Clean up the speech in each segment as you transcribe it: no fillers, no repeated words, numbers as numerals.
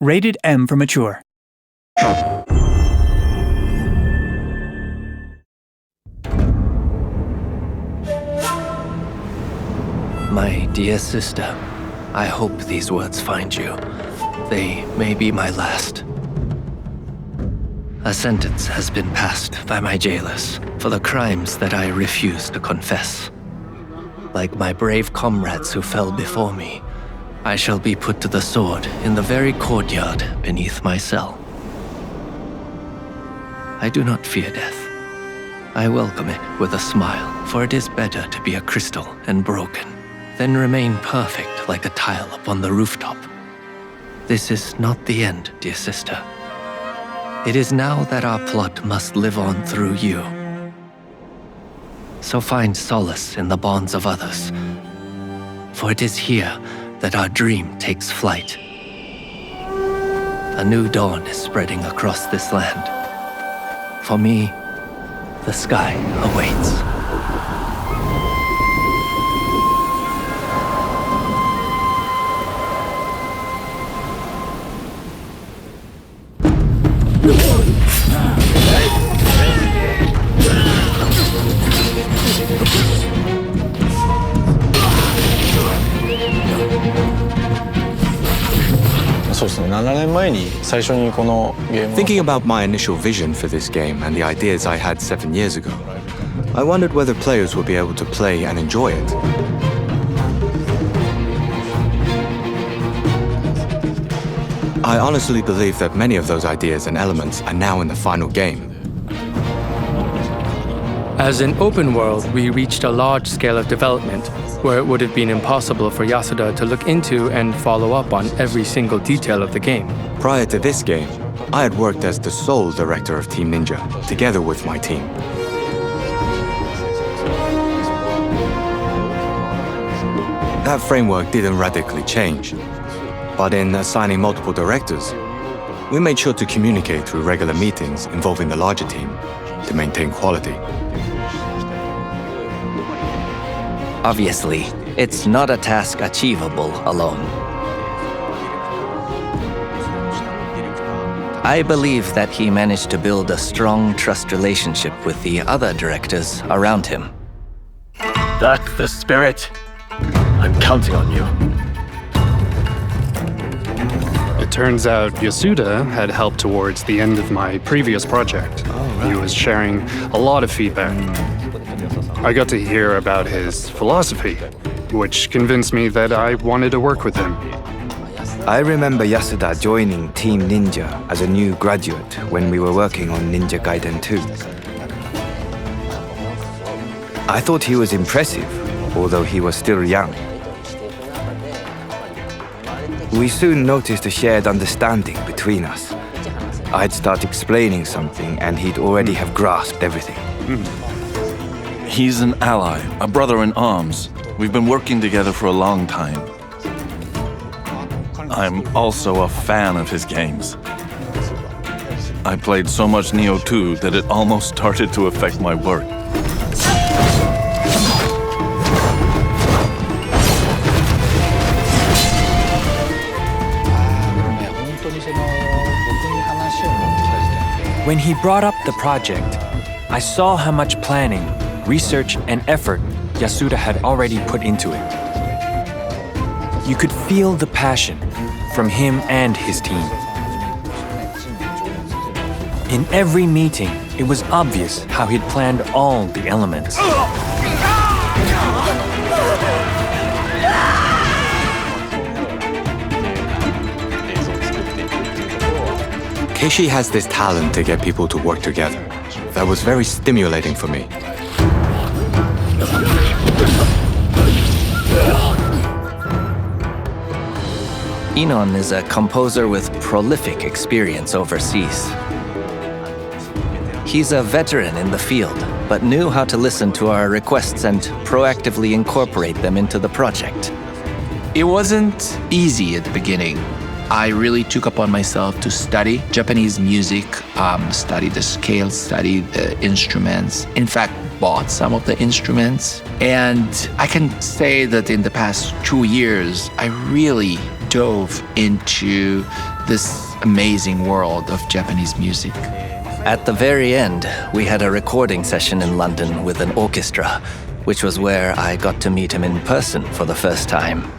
Rated M for mature. My dear sister, I hope these words find you. They may be my last. A sentence has been passed by my jailers for the crimes that I refuse to confess. Like my brave comrades who fell before me, I shall be put to the sword in the very courtyard beneath my cell. I do not fear death. I welcome it with a smile, for it is better to be a crystal and broken than remain perfect like a tile upon the rooftop. This is not the end, dear sister. It is now that our plot must live on through you. So find solace in the bonds of others, for it is here that our dream takes flight. A new dawn is spreading across this land. For me, the sky awaits. Thinking about my initial vision for this game and the ideas I had 7 years ago, I wondered whether players would be able to play and enjoy it. I honestly believe that many of those ideas and elements are now in the final game. As an open world, we reached a large scale of development where it would have been impossible for Yasuda to look into and follow up on every single detail of the game. Prior to this game, I had worked as the sole director of Team Ninja, together with my team. That framework didn't radically change, but in assigning multiple directors, we made sure to communicate through regular meetings involving the larger team to maintain quality. Obviously, it's not a task achievable alone. I believe that he managed to build a strong trust relationship with the other directors around him. That's the spirit. I'm counting on you. It turns out Yasuda had helped towards the end of my previous project. He was sharing a lot of feedback. I got to hear about his philosophy, which convinced me that I wanted to work with him. I remember Yasuda joining Team Ninja as a new graduate when we were working on Ninja Gaiden 2. I thought he was impressive, although he was still young. We soon noticed a shared understanding between us. I'd start explaining something and he'd already have grasped everything. He's an ally, a brother in arms. We've been working together for a long time. I'm also a fan of his games. I played so much Neo 2 that it almost started to affect my work. When he brought up the project, I saw how much planning, research, and effort Yasuda had already put into it. You could feel the passion from him and his team. In every meeting, it was obvious how he'd planned all the elements. Keishi has this talent to get people to work together. That was very stimulating for me. Inon is a composer with prolific experience overseas. He's a veteran in the field, but knew how to listen to our requests and proactively incorporate them into the project. It wasn't easy at the beginning. I really took upon myself to study Japanese music, study the scales, study the instruments. In fact, bought some of the instruments. And I can say that in the past 2 years, I really dove into this amazing world of Japanese music. At the very end, we had a recording session in London with an orchestra, which was where I got to meet him in person for the first time.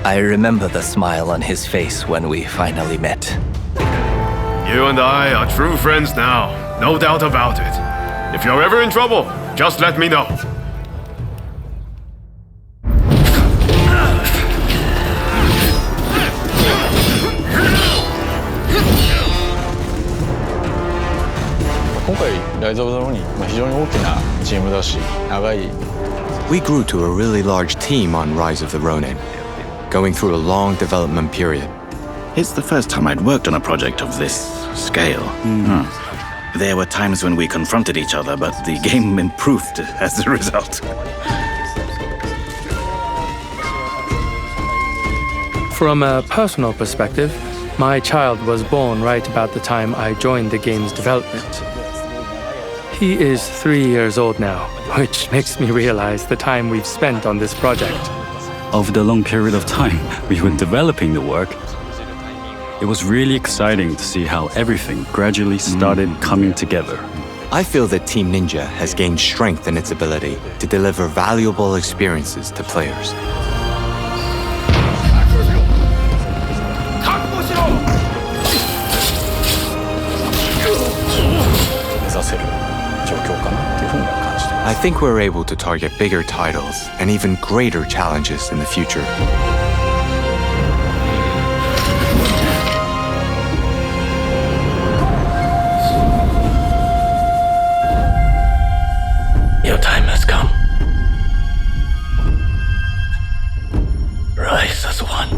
I remember the smile on his face when we finally met. You and I are true friends now, no doubt about it. If you're ever in trouble, just let me know. We grew to a really large team on Rise of the Ronin, going through a long development period. It's the first time I'd worked on a project of this scale. There were times when we confronted each other, but the game improved as a result. From a personal perspective, my child was born right about the time I joined the game's development. He is 3 years old now, which makes me realize the time we've spent on this project. Over the long period of time we were developing the work, it was really exciting to see how everything gradually started coming together. I feel that Team Ninja has gained strength in its ability to deliver valuable experiences to players. I think we're able to target bigger titles and even greater challenges in the future. Your time has come. Rise as one.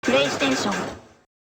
PlayStation